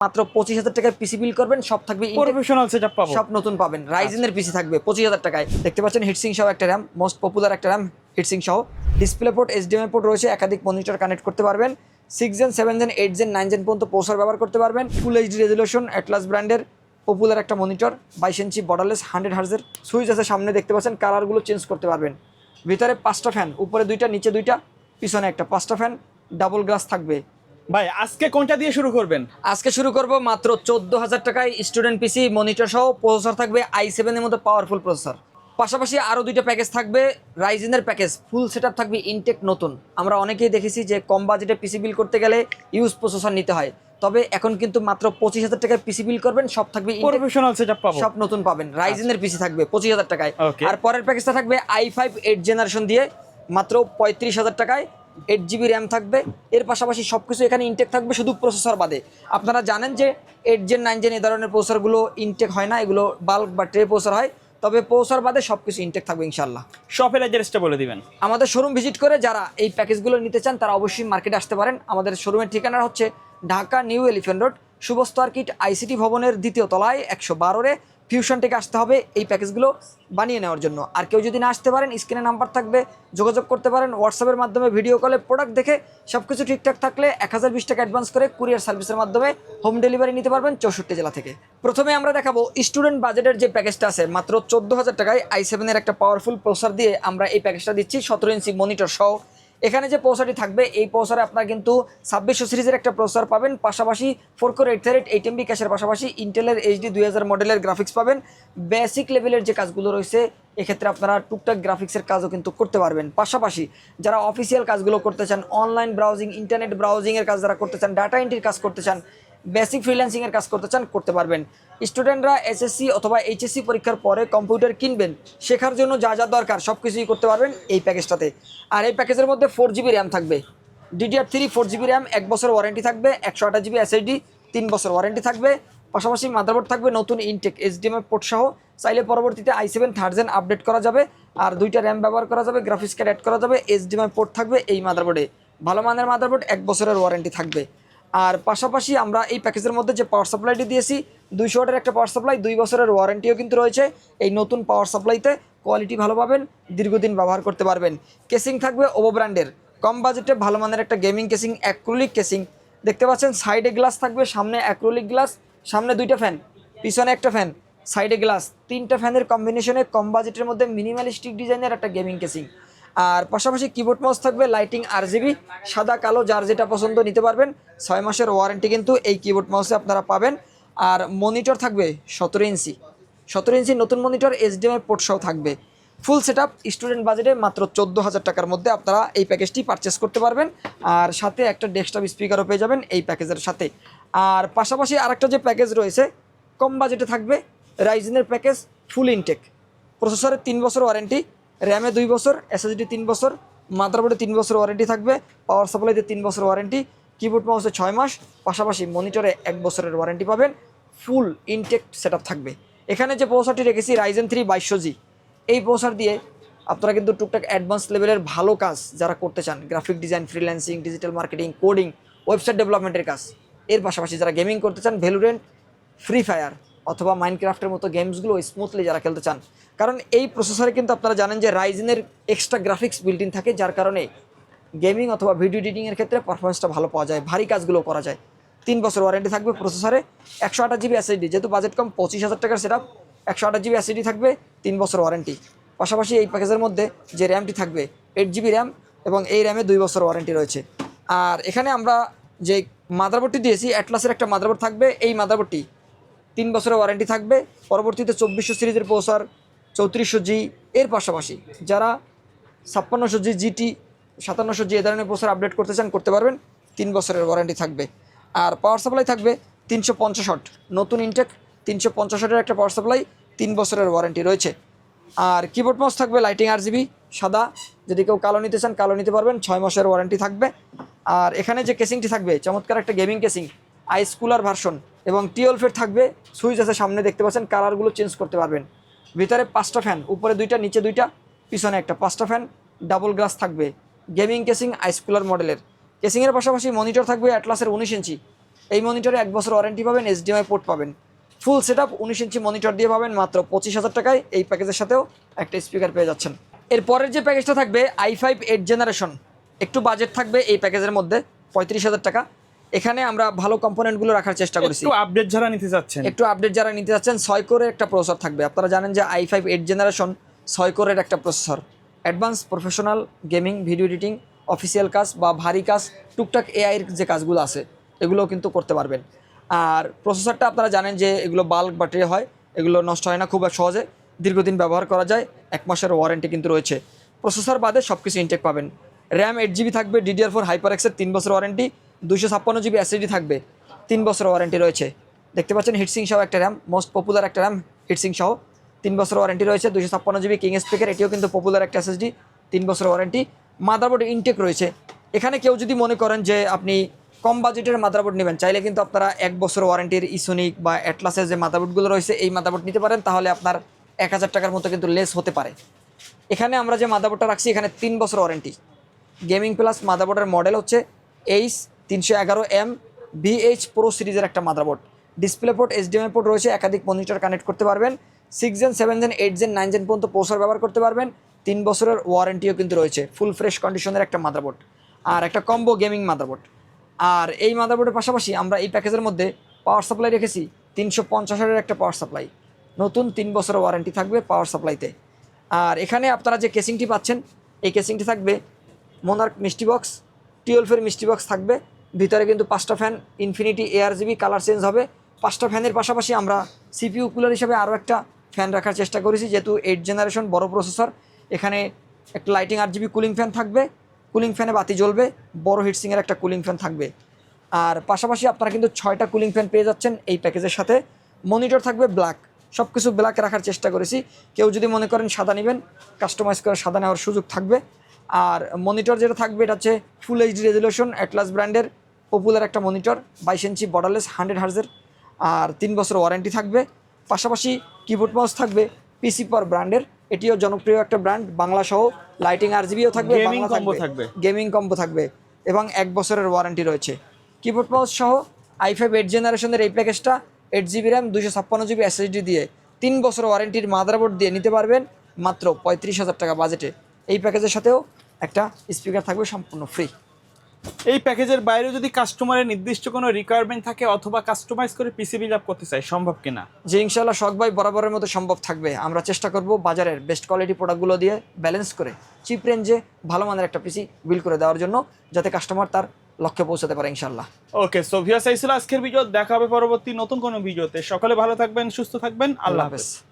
মাত্র 25,000 টাকায় পিসি বিল করবেন, সব থাকবে প্রফেশনাল সেটআপ পাবো, সব নতুন পাবেন। রাইজেনের পিসি থাকবে 25,000 টাকায়। দেখতে পাচ্ছেন হিটসিং সহ একটা র্যাম, মোস্ট পপুলার একটা র্যাম হিটসিং সহ। ডিসপ্লে পোর্ট, HDMI পোর্ট রয়েছে, একাধিক মনিটর কানেক্ট করতে পারবেন। 6 জেন 7 জেন 8 জেন 9 জেন পর্যন্ত প্রসেসর ব্যবহার করতে পারবেন। ফুল HD রেজুলেশন, অ্যাটলাস ব্র্যান্ডের পপুলার একটা মনিটর, 22 ইঞ্চি বর্ডারলেস 100 হার্জের সুইচ আছে সামনে, দেখতে পাচ্ছেন কালারগুলো চেঞ্জ করতে পারবেন। ভিতরে 5টা ফ্যান, উপরে 2টা, নিচে 2টা, পিছনে একটা, 5টা ফ্যান, ডাবল গ্লাস থাকবে। ভাই আজকে কোনটা দিয়ে শুরু করবেন? আজকে শুরু করব মাত্র 14,000 টাকায় স্টুডেন্ট পিসি, মনিটর সহ। প্রসেসর থাকবে i7 এর মতো পাওয়ারফুল প্রসেসর। পাশাপাশি আরও 2টা প্যাকেজ থাকবে রাইজেনের প্যাকেজ, ফুল সেটআপ থাকবে ইনটেক নতুন। আমরা অনেকেই দেখেছি যে কম বাজেটে পিসি বিল করতে গেলে ইউজ প্রসেসর নিতে হয়, তবে এখন কিন্তু মাত্র 25,000 টাকায় পিসি বিল করবেন, সব থাকবে প্রফেশনাল সেটআপ পাবো, সব নতুন পাবেন। রাইজেনের পিসি থাকবে 25,000 টাকায়। Okay. আর পরের প্যাকেজটা থাকবে i5 8 জেনারেশন দিয়ে মাত্র 35,000 টাকায়, 8 GB র্যাম থাকবে। এর পাশাপাশি সব কিছু এখানে ইনটেক থাকবে, শুধু প্রসেসর বাদে। আপনারা জানেন যে 8 জেন 9 জেন এই ধরনের প্রসেসরগুলো ইনটেক হয় না, এগুলো বাল্ক বা ট্রে প্রসেসর হয়, তবে প্রসেসর বাদে সব কিছু ইনটেক থাকবে ইনশাল্লাহ। শপের অ্যাড্রেসটা বলে দিবেন। আমাদের শোরুম ভিজিট করে যারা এই প্যাকেজগুলো নিতে চান তারা অবশ্যই মার্কেটে আসতে পারেন। আমাদের শোরুমের ঠিকানা হচ্ছে Dhaka new elephant road, শুভস্ত আর্কিট ICT ভবনের 2য় তলায় 112-এ। ফিউশন থেকে আসতে হবে এই প্যাকেজগুলো বানিয়ে নেওয়ার জন্য। আর কেউ যদি না আসতে পারেন, স্ক্রিনে নাম্বার থাকবে, যোগাযোগ করতে পারেন হোয়াটসঅ্যাপের মাধ্যমে, ভিডিও কলে। প্রোডাক্ট দেখে সব কিছু ঠিকঠাক থাকলে 1020 টাকা অ্যাডভান্স করে কুরিয়ার সার্ভিসের মাধ্যমে হোম ডেলিভারি নিতে পারবেন 64 জেলা থেকে। প্রথমে আমরা দেখাবো স্টুডেন্ট বাজেটের যে প্যাকেজটা আছে, মাত্র 14,000 টাকায় i7 এর একটা পাওয়ারফুল প্রসেসর দিয়ে আমরা এই প্যাকেজটা দিচ্ছি, 17 ইঞ্চি মনিটর সহ। এখানে যে প্রসেসরটি থাকবে, এই প্রসেসরে আপনারা কিন্তু 2600 সিরিজের একটা প্রসেসর পাবেন, পাশাপাশি 4 কোর 8 MB ক্যাশের পাশাপাশি ইন্টেলের HD 2000 মডেলের গ্রাফিক্স পাবেন। বেসিক লেভেলের যে কাজগুলো রয়েছে এক্ষেত্রে আপনারা টুকটাক গ্রাফিক্সের কাজও কিন্তু করতে পারবেন। পাশাপাশি যারা অফিসিয়াল কাজগুলো করতে চান, অনলাইন ব্রাউজিং, ইন্টারনেট ব্রাউজিংয়ের কাজ যারা করতে চান, ডাটা এন্ট্রির কাজ করতে চান, বেসিক ফ্রিল্যান্সিংয়ের কাজ করতে চান, করতে পারবেন। স্টুডেন্টরা SSC অথবা HSC পরীক্ষার পরে কম্পিউটার কিনবেন, শেখার জন্য যা যা দরকার সব কিছুই করতে পারবেন এই প্যাকেজটাতে। আর এই প্যাকেজের মধ্যে 4GB র্যাম থাকবে, DDR3 4GB র্যাম, 1 বছর ওয়ারেন্টি থাকবে, 128GB SSD 3 বছর ওয়ারেন্টি থাকবে। পাশাপাশি মাদারবোর্ড থাকবে নতুন ইনটেক HDMI পোর্ট সহ, চাইলে পরবর্তীতে i7 3rd জেন আপডেট করা যাবে। আর 2টা র্যাম ব্যবহার করা যাবে, গ্রাফিক্স কার্ড অ্যাড করা যাবে, HDMI পোর্ট থাকবে এই মাদারবোর্ডে। ভালো মানের মাদারবোর্ড, 1 বছরের ওয়ারেন্টি থাকবে। আর পাশাপাশি আমরা এই প্যাকেজের মধ্যে যে পাওয়ার সাপ্লাইটি দিয়েছি, 200 ওয়াটের একটা পাওয়ার সাপ্লাই, 2 বছরের ওয়ারেন্টিও কিন্তু রয়েছে এই নতুন পাওয়ার সাপ্লাইতে। কোয়ালিটি ভালো পাবেন, দীর্ঘদিন ব্যবহার করতে পারবেন। কেসিং থাকবে ওভো ব্র্যান্ডের, কম বাজেটে ভালো মানের একটা গেমিং কেসিং, অ্যাক্রিলিক কেসিং। দেখতে পাচ্ছেন সাইডে গ্লাস থাকবে, সামনে অ্যাক্রিলিক গ্লাস, সামনে 2টা ফ্যান, পিছনে একটা ফ্যান, সাইডে গ্লাস, 3টা ফ্যানের কম্বিনেশনে কম বাজেটের মধ্যে মিনিমালিস্টিক ডিজাইনের একটা গেমিং কেসিং। আর পাশাপাশি কিবোর্ড মাউস থাকবে, লাইটিং RGB, সাদা কালো, যার যেটা পছন্দ নিতে পারবেন। 6 মাসের ওয়ারেন্টি কিন্তু এই কিবোর্ড মাউসে আপনারা পাবেন। আর মনিটর থাকবে 17 ইঞ্চি, 17 ইঞ্চি নতুন মনিটর, HDMI পোর্ট সহ থাকবে। ফুল সেটআপ স্টুডেন্ট বাজেটে মাত্র 14,000 টাকার মধ্যে আপনারা এই প্যাকেজটি পারচেস করতে পারবেন। আর সাথে একটা ডেস্কটপ স্পিকারও পেয়ে যাবেন এই প্যাকেজের সাথে। আর পাশাপাশি আরেকটা যে প্যাকেজ রয়েছে কম বাজেটে থাকবে, রাইজেনের প্যাকেজ, ফুল ইনটেক, প্রসেসরে 3 বছর ওয়ারেন্টি, র্যামে 2 বছর, SSD 3 বছর, মাদারবোর্ডে 3 বছর ওয়ারেন্টি থাকবে, পাওয়ার সাপ্লাইতে 3 বছর ওয়ারেন্টি, কিবোর্ড মাউসে 6 মাস, পাশাপাশি মনিটরে 1 বছরের ওয়ারেন্টি পাবেন। ফুল ইনটেক সেটআপ থাকবে। এখানে যে প্রসেসরটি রেখেছি Ryzen 3 2200G, এই প্রসেসর দিয়ে আপনারা কিন্তু টুকটাক অ্যাডভান্স লেভেলের ভালো কাজ যারা করতে চান, graphic design, freelancing, digital marketing, coding, website ডেভেলপমেন্টের কাজ, এর পাশাপাশি যারা গেমিং করতে চান, ভ্যালোরেন্ট, ফ্রি ফায়ার অথবা মাইনক্রাফটের মতো গেমসগুলো স্মুথলি যারা খেলতে চান, কারণ এই প্রসেসরে কিন্তু আপনারা জানেন যে রাইজেনের এক্সট্রা গ্রাফিক্স বিল্ট ইন থাকে, যার কারণে গেমিং অথবা ভিডিও এডিটিংয়ের ক্ষেত্রে পারফরমেন্সটা ভালো পাওয়া যায়, ভারী কাজগুলো করা যায়। 3 বছর ওয়ারেন্টি থাকবে প্রসেসরে, 128GB SSD, যেহেতু বাজেট কম, 25,000 টাকার সেটআপ, 128GB SSD থাকবে, 3 বছর ওয়ারেন্টি। পাশাপাশি এই প্যাকেজের মধ্যে যে র্যামটি থাকবে 8GB র্যাম, এবং এই র্যামে 2 বছর ওয়ারেন্টি রয়েছে। আর এখানে আমরা যে মাদারবোর্ডটি দিয়েছি, অ্যাটলাসের একটা মাদারবোর্ড থাকবে, এই মাদারবোর্ডটি 3 বছরের ওয়ারেন্টি থাকবে। পরবর্তীতে 2400 সিরিজের প্রসেসর, 3400G, এর পাশাপাশি যারা 5600G, GT, 5700G এ ধরনের প্রসেসর আপডেট করতে চান করতে পারবেন, 3 বছরের ওয়ারেন্টি থাকবে। আর পাওয়ার সাপ্লাই থাকবে 350 ওয়াট, নতুন ইনটেক 350 ওয়াটের একটা পাওয়ার সাপ্লাই, 3 বছরের ওয়ারেন্টি রয়েছে। আর কিবোর্ড মাউস থাকবে লাইটিং RGB, সাদা, যদি কেউ কালো নিতে চান কালো নিতে পারবেন, 6 মাসের ওয়ারেন্টি থাকবে। আর এখানে যে কেসিংটি থাকবে, চমৎকার একটা গেমিং কেসিং, আইস কুলার ভার্সন, এবং 12 এর থাকবে, সুইচ আছে সামনে, দেখতে পাচ্ছেন কালারগুলো চেঞ্জ করতে পারবেন। ভিতরে 5টা ফ্যান, উপরে 2টা, নিচে 2টা, পিছনে একটা, 5টা ফ্যান, ডাবল গ্লাস থাকবে, গেমিং কেসিং, আইস কুলার মডেলের। কেসিংয়ের পাশাপাশি মনিটর থাকবে অ্যাটলাসের 19 ইঞ্চি, এই মনিটরে 1 বছর ওয়ারেন্টি পাবেন, HDMI পোর্ট পাবেন, full set up 19 inch monitor দিয়ে পাবেন মাত্র 25,000 টাকায়। এই প্যাকেজের সাথেও একটা স্পিকার পেয়ে যাচ্ছেন। এর পরের যে প্যাকেজটা থাকবে i5 8 জেনারেশন, একটু বাজেট থাকবে এই প্যাকেজের মধ্যে 35,000 টাকা। এখানে আমরা ভালো কম্পোনেন্টগুলো রাখার চেষ্টা করেছি। একটু আপডেট যারা নিতে যাচ্ছেন, একটু আপডেট যারা নিতে যাচ্ছেন, 6 কোরের একটা প্রসেসর থাকবে। আপনারা জানেন যে i5 8 জেনারেশন 6 কোরের একটা processor, advance professional gaming, video editing, official কাজ বা ভারী কাজ, টুকটাক এআইয়ের যে কাজগুলো আছে এগুলোও কিন্তু করতে পারবেন। আর প্রসেসরটা আপনারা জানেন যে এগুলো বাল্ক ব্যাটারি হয়, এগুলো নষ্ট হয় না খুব সহজে, দীর্ঘদিন ব্যবহার করা যায়, 1 মাসের ওয়ারেন্টি কিন্তু রয়েছে। প্রসেসর বাদে সব কিছু ইনটেক পাবেন। র্যাম 8GB থাকবে, DDR4 HyperX-এর 3 বছর ওয়ারেন্টি, 256GB SSD থাকবে, 3 বছর ওয়ারেন্টি রয়েছে। দেখতে পাচ্ছেন হিটসিং সহ একটা র্যাম, মোস্ট পপুলার একটা র্যাম হিটসিং সহ, 3 বছর ওয়ারেন্টি রয়েছে। 256GB কিং স্পিকার, এটিও কিন্তু পপুলার একটা SSD, 3 বছর ওয়ারেন্টি। মাদারবোর্ড ইনটেক রয়েছে। এখানে কেউ যদি মনে করেন যে আপনি কম বাজেটের মাদারবোর্ড নেবেন, চাইলে কিন্তু আপনারা 1 বছর ওয়ারেন্টির ইসোনিক বা অ্যাটলাসের যে মাদারবোর্ডগুলো রয়েছে এই মাদারবোর্ড নিতে পারেন, তাহলে আপনার 1000 টাকার মতো কিন্তু লেস হতে পারে। এখানে আমরা যে মাদারবোর্ডটা রাখছি এখানে 3 বছর ওয়ারেন্টি। গেমিং প্লাস মাদারবোর্ডের মডেল হচ্ছে H311M VH Pro সিরিজের একটা motherboard. Display port, HDMI port রয়েছে, একাধিক মনিটর কানেক্ট করতে পারবেন, 6 জেন 7 জেন 8 জেন 9 জেন পর্যন্ত প্রসেসর ব্যবহার করতে পারবেন, 3 বছরের ওয়ারেন্টিও কিন্তু রয়েছে। ফুল ফ্রেশ কন্ডিশনের একটা মাদারবোর্ড, আর একটা কম্বো গেমিং মাদারবোর্ড। আর এই মাদারবোর্ডের পাশাপাশি আমরা এই প্যাকেজের মধ্যে পাওয়ার সাপ্লাই রেখেছি 350 একটা পাওয়ার সাপ্লাই, নতুন 3 বছরের ওয়ারেন্টি থাকবে পাওয়ার সাপ্লাইতে। আর এখানে আপনারা যে কেসিংটি পাচ্ছেন এই কেসিংটি থাকবে মোনার্ক মিস্টি বক্স, 12-এর মিস্টি বক্স থাকবে। ভিতরে কিন্তু 5টা fan, infinity ARGB, colour change হবে। 5টা ফ্যানের পাশাপাশি আমরা CPU কুলার হিসাবে আরও একটা ফ্যান রাখার চেষ্টা করেছি, যেহেতু 8 জেনারেশন বড় প্রসেসর। এখানে একটা লাইটিং RGB কুলিং ফ্যান থাকবে, কুলিং ফ্যানে বাতি জ্বলবে, বড় হিটসিংয়ের একটা কুলিং ফ্যান থাকবে। আর পাশাপাশি আপনারা কিন্তু 6টা কুলিং ফ্যান পেয়ে যাচ্ছেন এই প্যাকেজের সাথে। মনিটর থাকবে ব্ল্যাক, সব কিছু ব্ল্যাক রাখার চেষ্টা করেছি। কেউ যদি মনে করেন সাদা নেবেন, কাস্টমাইজ করে সাদা নেওয়ার সুযোগ থাকবে। আর মনিটর যেটা থাকবে এটা হচ্ছে ফুল HD রেজলিউশন, অ্যাটলাস ব্র্যান্ডের পপুলার একটা মনিটর, 22 ইঞ্চি বর্ডারলেস 100 হার্জের, আর 3 বছর ওয়ারেন্টি থাকবে। পাশাপাশি কিবোর্ড মাউস থাকবে PC পাওয়ার ব্র্যান্ডের, এটিও জনপ্রিয় একটা ব্র্যান্ড, বাংলা সহ, লাইটিং RGBও থাকবে, গেমিং বাংলা কম্বো থাকবে, গেমিং কম্বো থাকবে, এবং 1 বছরের ওয়ারেন্টি রয়েছে। কিবোর্ড মাউস সহ i5 8 জেনারেশনের এই প্যাকেজটা 8GB র্যাম 256GB SSD দিয়ে 3 বছর ওয়ারেন্টির মাদারবোর্ড দিয়ে নিতে পারবেন মাত্র 35,000 টাকা বাজেটে। এই প্যাকেজের সাথেও একটা স্পিকার থাকবে সম্পূর্ণ ফ্রি। এই প্যাকেজের বাইরে যদি কাস্টমারের নির্দিষ্ট কোনো রিকোয়ারমেন্ট থাকে অথবা কাস্টমাইজ করে পিসি বিল্ড আপ করতে চাই, সম্ভব কিনা? যে ইনশাল্লাহ শখ ভাই, বরাবরের মতো সম্ভব থাকবে। আমরা চেষ্টা করব বাজারের বেস্ট কোয়ালিটি প্রোডাক্টগুলো দিয়ে ব্যালেন্স করে চিপ রেঞ্জে ভালো মানের একটা পিসি বিল্ড করে দেওয়ার জন্য, যাতে কাস্টমার তার লক্ষ্যে পৌঁছাতে পারে ইনশাল্লাহ। ওকে, সো ভিউয়ার্স, এই ছিল আজকের ভিডিও। দেখা হবে পরবর্তী নতুন কোনো ভিডিওতে। সকলে ভালো থাকবেন, সুস্থ থাকবেন, আল্লাহ হাফেজ।